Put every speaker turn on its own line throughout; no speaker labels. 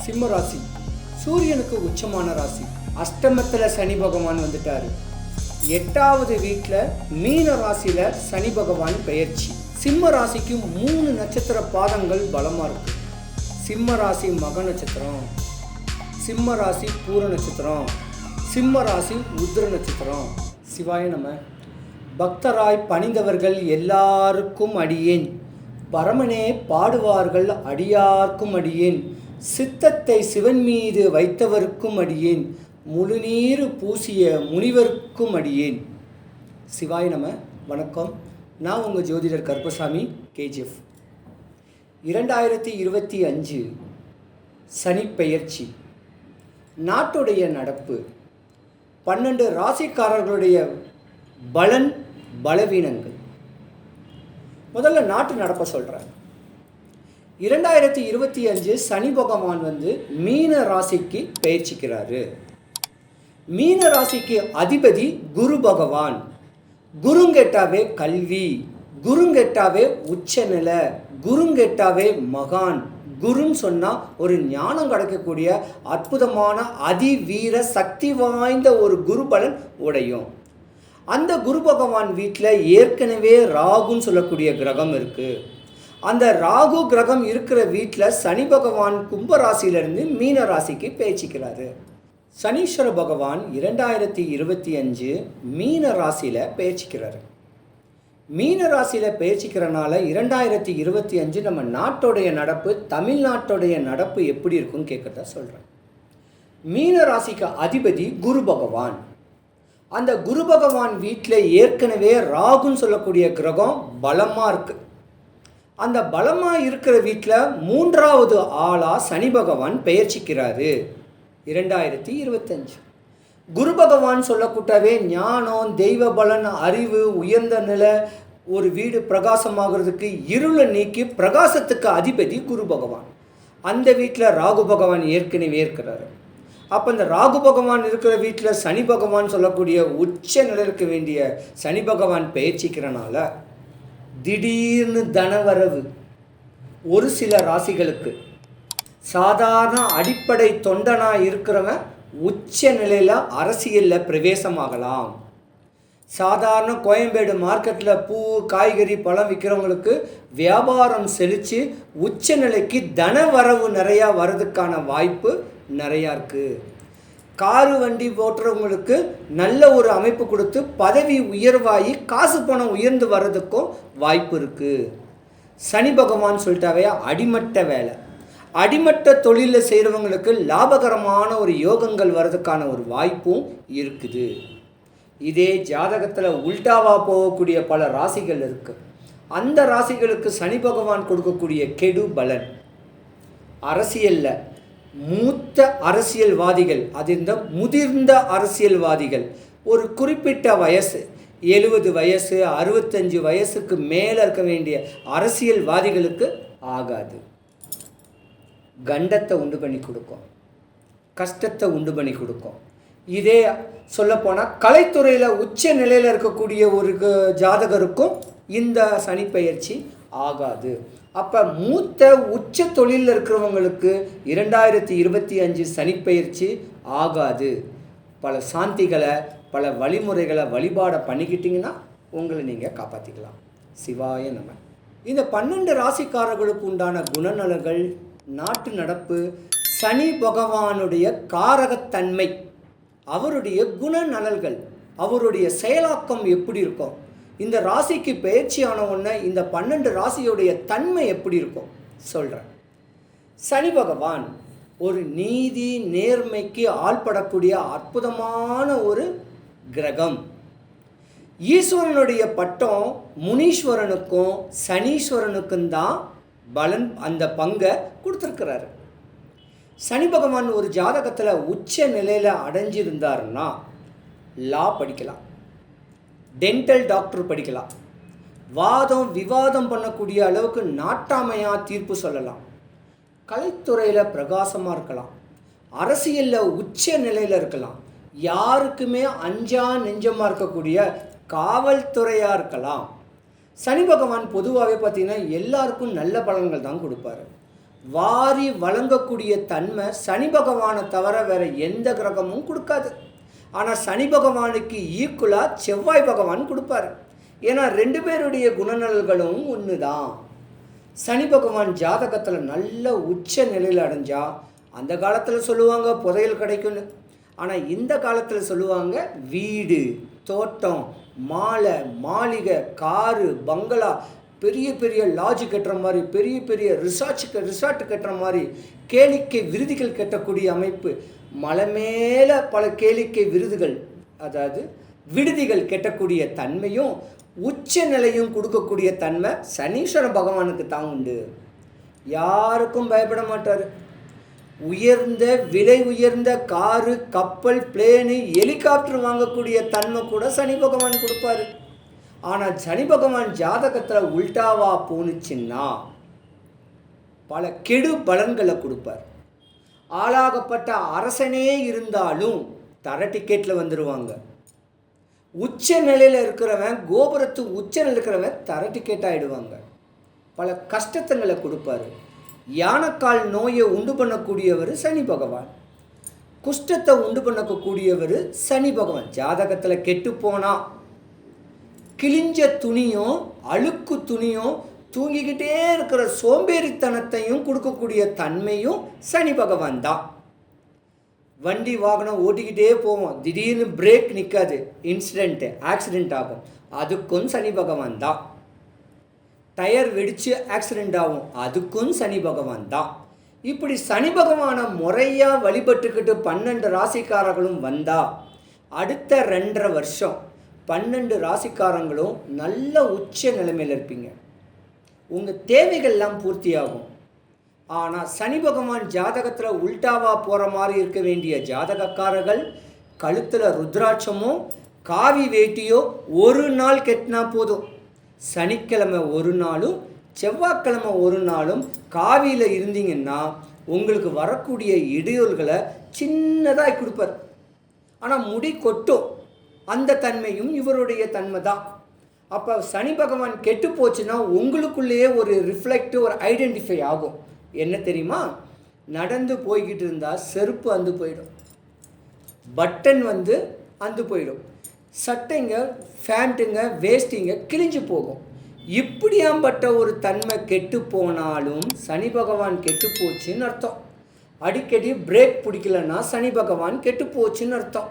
சிம்ம ராசி சூரியனுக்கு உச்சமான ராசி. அஷ்டமத்தில் சனி பகவான் வந்துட்டார். 8வது வீட்டில் மீன ராசியில் சனி பகவான் பெயர்ச்சி. சிம்ம ராசிக்கு 3 நட்சத்திர பாதங்கள் பலமாக இருக்கு. சிம்ம ராசி மக நட்சத்திரம், சிம்ம ராசி பூர நட்சத்திரம், சிம்ம ராசி உத்திர நட்சத்திரம். சிவாய நம. பக்தராய் பணிந்தவர்கள் எல்லாருக்கும் அடியேன், பரமனே பாடுவார்கள் அடியார்க்கும் அடியேன், சித்தத்தை சிவன் மீது வைத்தவர்க்கும் அடியேன், முழுநீர் பூசிய முனிவர்க்கும் அடியேன். சிவாய நம. வணக்கம். நான் உங்கள் ஜோதிடர் கருப்பசாமி, கேஜிஎஃப். 2025 சனி பெயர்ச்சி. நாட்டுடைய நடப்பு, 12 ராசிக்காரர்களுடைய பலன் பலவீனங்கள். முதல்ல நாட்டு நடப்பை சொல்கிறேன். 2025 சனி பகவான் மீன ராசிக்கு பெயர்ச்சிக்கிறாரு. மீன ராசிக்கு அதிபதி குரு பகவான். குருங்கெட்டாவே கல்வி, குருங்கெட்டாவே உச்சநிலை, குருங்கெட்டாவே மகான். குருன்னு சொன்னால் ஒரு ஞானம் கிடைக்கக்கூடிய அற்புதமான அதிவீர சக்தி வாய்ந்த ஒரு குரு பலன் உடையும். அந்த குரு பகவான் வீட்டில் ஏற்கனவே ராகுன்னு சொல்லக்கூடிய கிரகம் இருக்குது. அந்த ராகு கிரகம் இருக்கிற வீட்டில் சனி பகவான் கும்பராசியிலிருந்து மீன ராசிக்கு பெயர்ச்சிக்கிறாரு. சனீஸ்வர பகவான் 2025 மீன ராசியில் பெயர்ச்சிக்கிறாரு. மீன ராசியில் பெயர்ச்சிக்கிறனால 2025 நம்ம நாட்டோடைய நடப்பு, தமிழ்நாட்டோடைய நடப்பு எப்படி இருக்குன்னு கேட்குறதா சொல்கிறேன். மீன ராசிக்கு அதிபதி குரு பகவான். அந்த குரு பகவான் வீட்டில் ஏற்கனவே ராகுன்னு சொல்லக்கூடிய கிரகம் பலமாக இருக்குது. அந்த பலமாக இருக்கிற வீட்டில் 3வது ஆளாக சனி பகவான் பெயர்ச்சிக்கிறாரு. 2025 குரு பகவான் சொல்லக்கூட்டவே ஞானம், தெய்வ பலன், அறிவு, உயர்ந்த நிலை, ஒரு வீடு பிரகாசமாகிறதுக்கு இருளை நீக்கி பிரகாசத்துக்கு அதிபதி குரு பகவான். அந்த வீட்டில் ராகு பகவான் ஏற்கனவே இருக்கிறாரு. அப்போ இந்த ராகு பகவான் இருக்கிற வீட்டில் சனி பகவான் சொல்லக்கூடிய உச்ச நிலை இருக்க வேண்டிய சனி பகவான் பெயர்ச்சிக்கிறனால திடீர்னு தனவரவு. ஒரு சில ராசிகளுக்கு சாதாரண அடிப்படை தொண்டனாக இருக்கிறவன் உச்ச நிலையில் அரசியலில் பிரவேசமாகலாம். சாதாரண கோயம்பேடு மார்க்கெட்டில் பூ, காய்கறி, பழம் விற்கிறவங்களுக்கு வியாபாரம் செழித்து உச்ச நிலைக்கு தனவரவு நிறையா வர்றதுக்கான வாய்ப்பு நிறையா இருக்குது. காரு வண்டி ஓட்டுறவங்களுக்கு நல்ல ஒரு அமைப்பு கொடுத்து பதவி உயர்வாகி காசு பணம் உயர்ந்து வர்றதுக்கும் வாய்ப்பு இருக்குது. சனி பகவான் சொல்லிட்டாவே அடிமட்ட வேலை, அடிமட்ட தொழிலில் செய்கிறவங்களுக்கு லாபகரமான ஒரு யோகங்கள் வர்றதுக்கான ஒரு வாய்ப்பும் இருக்குது. இதே ஜாதகத்தில் உல்டாவாக போகக்கூடிய பல ராசிகள் இருக்குது. அந்த ராசிகளுக்கு சனி பகவான் கொடுக்கக்கூடிய கெடு பலன், அரசியலில் மூத்த அரசியல்வாதிகள், அது இந்த முதிர்ந்த அரசியல்வாதிகள், ஒரு குறிப்பிட்ட வயசு 70 வயசு 65 வயசுக்கு மேலே இருக்க வேண்டிய அரசியல்வாதிகளுக்கு ஆகாது. கண்டத்தை உண்டு பண்ணி கொடுக்கும், கஷ்டத்தை உண்டு பண்ணி கொடுக்கும். இதே சொல்லப்போனால் கலைத்துறையில் உச்ச நிலையில் இருக்கக்கூடிய ஒரு ஜாதகருக்கும் இந்த சனி பெயர்ச்சி ஆகாது. அப்போ மூத்த உச்ச தொழிலில் இருக்கிறவங்களுக்கு 2025 சனி பெயர்ச்சி ஆகாது. பல சாந்திகளை, பல வழிமுறைகளை, வழிபாடை பண்ணிக்கிட்டிங்கன்னா உங்களை நீங்கள் காப்பாற்றிக்கலாம். சிவாய நம. இந்த 12 ராசிக்காரர்களுக்கு உண்டான குணநலங்கள், நாட்டு நடப்பு, சனி பகவானுடைய காரகத்தன்மை, அவருடைய குணநலன்கள், அவருடைய செயலாக்கம் எப்படி இருக்கும், இந்த ராசிக்கு பெயர்ச்சியான ஒன்று இந்த 12 ராசியுடைய தன்மை எப்படி இருக்கும் சொல்கிறேன். சனி பகவான் ஒரு நீதி நேர்மைக்கு ஆள்படக்கூடிய அற்புதமான ஒரு கிரகம். ஈஸ்வரனுடைய பட்டம் முனீஸ்வரனுக்கும் சனீஸ்வரனுக்கும் தான் பலன், அந்த பங்கை கொடுத்துருக்கிறாரு. சனி பகவான் ஒரு ஜாதகத்தில் உச்ச நிலையில் அடைஞ்சிருந்தாருன்னா லா படிக்கலாம், டென்டல் டாக்டர் படிக்கலாம், வாதம் விவாதம் பண்ணக்கூடிய அளவுக்கு நாட்டாமையாக தீர்ப்பு சொல்லலாம், கலைத்துறையில் பிரகாசமாக இருக்கலாம், அரசியலில் உச்ச நிலையில் இருக்கலாம், யாருக்குமே அஞ்சா நெஞ்சமாக இருக்கக்கூடிய காவல்துறையாக இருக்கலாம். சனி பகவான் பொதுவாகவே பார்த்திங்கன்னா எல்லாருக்கும் நல்ல பலன்கள் தான் கொடுப்பாரு. வாரி வழங்கக்கூடிய தன்மை சனி பகவானை தவிர வேற எந்த கிரகமும் கொடுக்காது. ஆனால் சனி பகவானுக்கு ஈக்குவலாக செவ்வாய் பகவான் கொடுப்பார். ஏன்னா 2 பேருடைய குணநலன்களும் ஒன்று தான். சனி பகவான் ஜாதகத்தில் நல்ல உச்ச நிலையில் அடைஞ்சால் அந்த காலத்தில் சொல்லுவாங்க புதையல் கிடைக்கும்னு. ஆனால் இந்த காலத்தில் சொல்லுவாங்க வீடு, தோட்டம், மாளிகை, காரு, பங்களா, பெரிய பெரிய லாட்ஜ் கட்டுற மாதிரி, பெரிய பெரிய ரிசார்ட் கட்டுற மாதிரி, கேளிக்கை விருதுகள் கட்டக்கூடிய அமைப்பு, மலை மேலே பல கேளிக்கை விருதுகள், அதாவது விடுதிகள் கட்டக்கூடிய தன்மையும் உச்ச நிலையும் கொடுக்கக்கூடிய தன்மை சனீஸ்வர பகவானுக்கு தான் உண்டு. யாருக்கும் பயப்பட மாட்டார். விலை உயர்ந்த காரு, கப்பல், பிளேனு, ஹெலிகாப்டர் வாங்கக்கூடிய தன்மை கூட சனி பகவான் கொடுப்பாரு. ஆனால் சனி பகவான் ஜாதகத்தில் உல்டாவா போனுச்சுன்னா பல கெடு பலன்களை கொடுப்பார். ஆளாகப்பட்ட அரசனே இருந்தாலும் தர டிக்கெட்டில் வந்துடுவாங்க. உச்ச நிலையில் இருக்கிறவன், கோபுரத்து உச்ச நிலையில் இருக்கிறவன் தர டிக்கெட் ஆகிடுவாங்க. பல கஷ்டத்தங்களை கொடுப்பாரு. யானைக்கால் நோயை உண்டு பண்ணக்கூடியவர் சனி பகவான். குஷ்டத்தை உண்டு பண்ணக்கூடியவர் சனி பகவான். ஜாதகத்தில் கெட்டு போனால் கிழிஞ்ச துணியும் அழுக்கு துணியும் தூங்கிக்கிட்டே இருக்கிற சோம்பேறித்தனத்தையும் கொடுக்கக்கூடிய தன்மையும் சனி பகவான் தான். வண்டி வாகனம் ஓட்டிக்கிட்டே போவோம், திடீர்னு பிரேக் நிற்காது, ஆக்சிடெண்ட் ஆகும், அதுக்கும் சனி பகவான் தான். டயர் வெடித்து ஆக்சிடெண்ட் ஆகும், அதுக்கும் சனி பகவான் தான். இப்படி சனி பகவானை முறையாக வழிபட்டுக்கிட்டு 12 ராசிக்காரர்களும் வந்தால் அடுத்த 2.5 வருஷம் 12 ராசிக்காரங்களும் நல்ல உச்ச நிலைமையில் இருப்பீங்க. உங்கள் தேவைகள்லாம் பூர்த்தியாகும். ஆனால் சனி பகவான் ஜாதகத்தில் உல்டாவா போகிற மாதிரி இருக்க வேண்டிய ஜாதகக்காரர்கள் கழுத்தில் ருத்ராட்சமோ காவி வேட்டியோ ஒரு நாள் கெட்டினா போதும். சனிக்கிழமை ஒரு நாளும் செவ்வாய்க்கிழமை ஒரு நாளும் காவியில் இருந்தீங்கன்னா உங்களுக்கு வரக்கூடிய இடையூறுகளை சின்னதாக கொடுப்பார். ஆனால் முடி கொட்டும். அந்த தன்மையும் இவருடைய தன்மை தான். அப்போ சனி பகவான் கெட்டு போச்சுன்னா உங்களுக்குள்ளேயே ஒரு ரிஃப்ளெக்ட், ஒரு ஐடென்டிஃபை ஆகும். என்ன தெரியுமா? நடந்து போய்கிட்டு இருந்தால் செருப்பு அந்து போயிடும், பட்டன் அந்து போயிடும், சட்டைங்க, ஃபேண்ட்டுங்க, வேஸ்டிங்க கிழிஞ்சு போகும். இப்படியாம்பட்ட ஒரு தன்மை கெட்டு போனாலும் சனி பகவான் கெட்டு போச்சுன்னு அர்த்தம். அடிக்கடி பிரேக் பிடிக்கலன்னா சனி பகவான் கெட்டு போச்சுன்னு அர்த்தம்.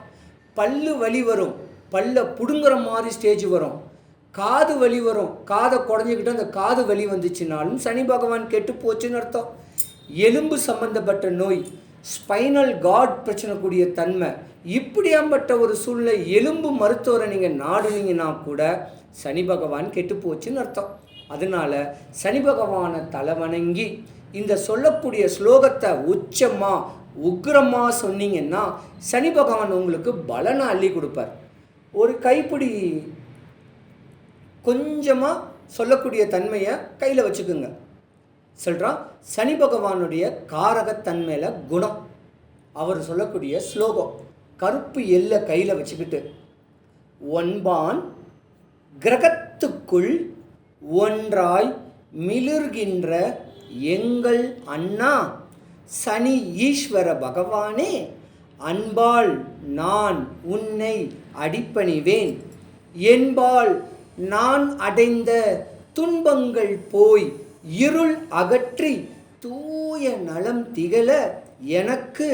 பல்லு வலி வரும், பல்லை பிடுங்குற மாதிரி ஸ்டேஜ் வரும். காது வலி வரும், காதை குடஞ்சிக்கிட்டு அந்த காது வலி வந்துச்சுனாலும் சனி பகவான் கெட்டு போச்சுன்னு அர்த்தம். எலும்பு சம்பந்தப்பட்ட நோய், ஸ்பைனல் கார்ட் பிரச்சனை கூடிய தன்மை, இப்படியாம்பட்ட ஒரு சூழ்நிலை எலும்பு மருத்துவரை நீங்கள் நாடுனீங்கன்னா கூட சனி பகவான் கெட்டு போச்சுன்னு அர்த்தம். அதனால சனி பகவானை தலைவணங்கி இந்த சொல்லக்கூடிய ஸ்லோகத்தை உச்சமாக உக்ரமாக சொன்னீங்கன்னா சனி பகவான் உங்களுக்கு பலனை அள்ளி கொடுப்பார். ஒரு கைப்பிடி கொஞ்சமாக சொல்லக்கூடிய தன்மையை கையில் வச்சுக்குங்க. சொல்கிறான் சனி பகவானுடைய காரகத்தன்மையில் குணம். அவர் சொல்லக்கூடிய ஸ்லோகம் கருப்பு எல்லை கையில் வச்சுக்கிட்டு, ஒன்பான் கிரகத்துக்குள் ஒன்றாய் மிளிர்கின்ற எங்கள் அண்ணா சனி ஈஸ்வர பகவானே, அன்பால் நான் உன்னை அடிப்பணிவேன், என்பால் நான் அடைந்த துன்பங்கள் போய் இருள் அகற்றி தூய நலம் திகழ எனக்கு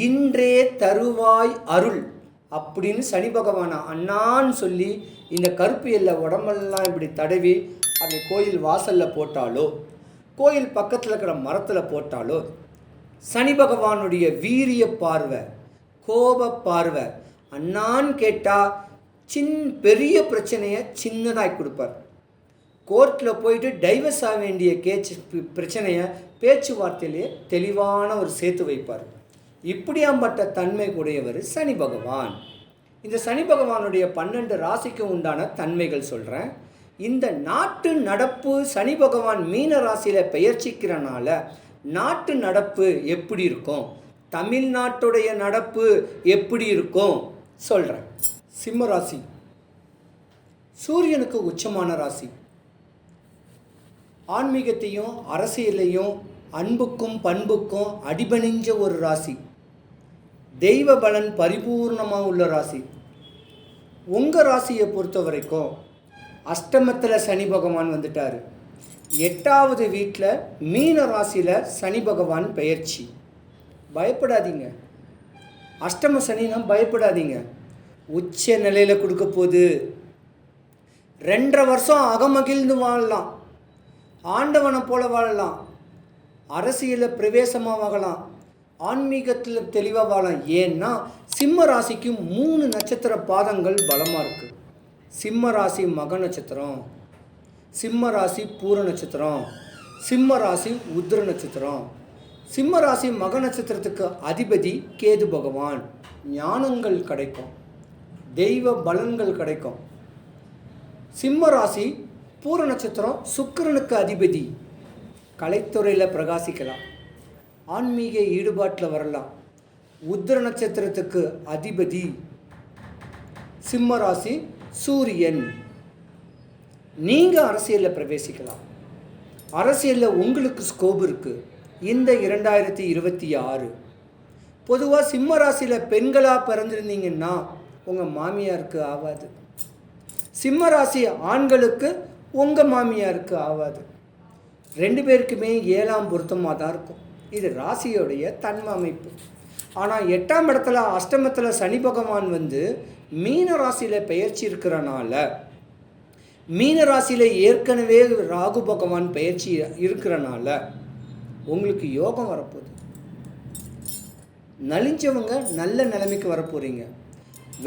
இன்றே தருவாய் அருள் அப்படின்னு சனி பகவானை அண்ணான்னு சொல்லி இந்த கருப்பு எல்லை உடம்பெல்லாம் இப்படி தடவி அதை கோயில் வாசலில் போட்டாலோ கோயில் பக்கத்தில் இருக்கிற மரத்தில் போட்டாலோ சனி பகவானுடைய வீரிய பார்வை, கோப பார்வை, அண்ணான்னு கேட்டால் பெரிய பிரச்சனையை சின்னதாகி கொடுப்பார். கோர்ட்டில் போயிட்டு டைவர்ஸ் ஆக வேண்டிய பிரச்சனையை பேச்சுவார்த்தையிலே தெளிவான ஒரு சேர்த்து வைப்பார். இப்படியாம்பட்ட தன்மை கூடியவர் சனி பகவான். இந்த சனி பகவானுடைய 12 ராசிக்கு உண்டான தன்மைகள் சொல்கிறேன். இந்த நாட்டு நடப்பு சனி பகவான் மீன ராசியில் பெயர்ச்சிக்கிறனால நாட்டு நடப்பு எப்படி இருக்கும், தமிழ்நாட்டுடைய நடப்பு எப்படி இருக்கும் சொல்கிறேன். சிம்ம ராசி சூரியனுக்கு உச்சமான ராசி. ஆன்மீகத்தையும் அரசியலையும் அன்புக்கும் பண்புக்கும் அடிபணிஞ்ச ஒரு ராசி, தெய்வ பலன் பரிபூர்ணமாக உள்ள ராசி. உங்கள் ராசியை பொறுத்த வரைக்கும் அஷ்டமத்தில் சனி பகவான் வந்துட்டார். 8வது வீட்டில் மீன ராசியில் சனி பகவான் பெயர்ச்சி. பயப்படாதீங்க, அஷ்டம சனினா பயப்படாதீங்க. உச்ச நிலையில் கொடுக்க போகுது. 2.5 வருஷம் அகமகிழ்ந்து வாழலாம், ஆண்டவனை போல வாழலாம், அரசியலில் பிரவேசமாக வாழலாம், ஆன்மீகத்தில் தெளிவாக வாழலாம். ஏன்னா சிம்ம ராசிக்கு 3 நட்சத்திர பாதங்கள் பலமாக இருக்குது. சிம்ம ராசி மக நட்சத்திரம், சிம்ம ராசி பூர நட்சத்திரம், சிம்ம ராசி உத்திர நட்சத்திரம். சிம்ம ராசி மக நட்சத்திரத்துக்கு அதிபதி கேது பகவான். ஞானங்கள் கிடைக்கும், தெய்வ பலன்கள் கிடைக்கும். சிம்ம ராசி பூர நட்சத்திரம் சுக்கிரனுக்கு அதிபதி. கலைத்துறையில் பிரகாசிக்கலாம், ஆன்மீக ஈடுபாட்டில் வரலாம். உத்திர நட்சத்திரத்துக்கு அதிபதி சிம்ம ராசி சூரியன். நீங்கள் அரசியலில் பிரவேசிக்கலாம், அரசியலில் உங்களுக்கு ஸ்கோப் இருக்குது. இந்த 2026 பொதுவாக சிம்ம ராசியில் பெண்களாக பிறந்திருந்தீங்கன்னா உங்கள் மாமியாருக்கு ஆகாது. சிம்ம ராசி ஆண்களுக்கு உங்கள் மாமியாருக்கு ஆகாது. 2 பேருக்குமே 7ஆம் பொருத்தமாக தான் இருக்கும். இது ராசியோடைய தன்மை அமைப்பு. ஆனால் 8ஆம் இடத்துல அஷ்டமத்தில் சனி பகவான் வந்து மீன ராசியில் பெயர்ச்சி இருக்கிறனால, மீன ராசியில் ஏற்கனவே ராகு பகவான் பெயர்ச்சி இருக்கிறனால உங்களுக்கு யோகம் வரப்போகுது. நலிஞ்சவங்க நல்ல நிலைமைக்கு வரப்போகிறீங்க.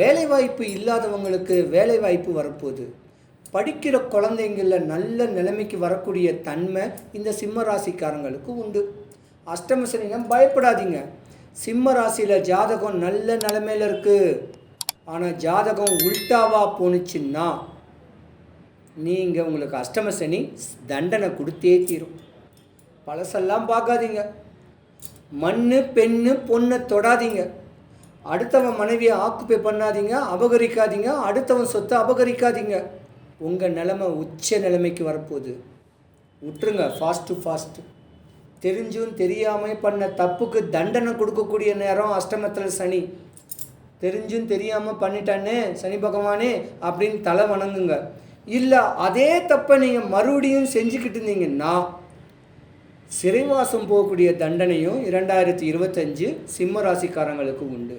வேலைவாய்ப்பு இல்லாதவங்களுக்கு வேலைவாய்ப்பு வரப்போகுது. படிக்கிற குழந்தைங்களில் நல்ல நிலைமைக்கு வரக்கூடிய தன்மை இந்த சிம்ம ராசிக்காரங்களுக்கு உண்டு. அஷ்டம சனினா பயப்படாதீங்க. சிம்ம ராசியில் ஜாதகம் நல்ல நிலைமையில் இருக்குது. ஆனால் ஜாதகம் உல்டாவாக போணுச்சுன்னா நீங்கள் உங்களுக்கு அஷ்டம சனி தண்டனை கொடுத்தே தீரும். பழசெல்லாம் பார்க்காதீங்க. மண் பெண்ணு பொண்ணை தொடாதீங்க. அடுத்தவன் மனைவியை ஆக்குப்பை பண்ணாதீங்க, அபகரிக்காதீங்க. அடுத்தவன் சொத்தை அபகரிக்காதீங்க. உங்கள் நிலைமை உச்ச நிலைமைக்கு வரப்போகுது. விட்டுருங்க. ஃபாஸ்ட்டு தெரிஞ்சும் தெரியாமல் பண்ண தப்புக்கு தண்டனை கொடுக்கக்கூடிய நேரம் அஷ்டமத்தில் சனி. தெரிஞ்சும் தெரியாமல் பண்ணிட்டானே சனி பகவானே அப்படின்னு தலை வணங்குங்க. இல்லை அதே தப்பை நீங்கள் மறுபடியும் செஞ்சுக்கிட்டு இருந்தீங்கன்னா சிறைவாசம் போகக்கூடிய தண்டனையும் 2025 சிம்ம ராசிக்காரங்களுக்கு உண்டு.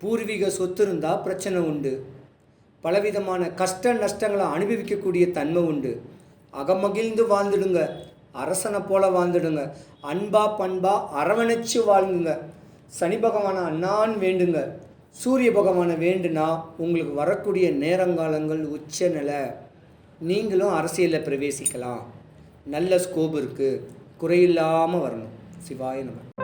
பூர்வீக சொத்து இருந்தால் பிரச்சனை உண்டு. பலவிதமான கஷ்ட நஷ்டங்களை அனுபவிக்கக்கூடிய தன்மை உண்டு. அகமகிழ்ந்து வாழ்ந்துடுங்க, அரசனை போல வாழ்ந்துடுங்க. அன்பா பண்பா அரவணைச்சு வாழ்ந்துங்க. சனி பகவானை அண்ணான்னு வேண்டுங்க. சூரிய பகவானை வேண்டுனா உங்களுக்கு வரக்கூடிய நேரங்காலங்கள் உச்ச நிலை. நீங்களும் அரசியலில் பிரவேசிக்கலாம். நல்ல ஸ்கோப் இருக்குது. குறையில்லாமல் வரணும். சிவாய நம.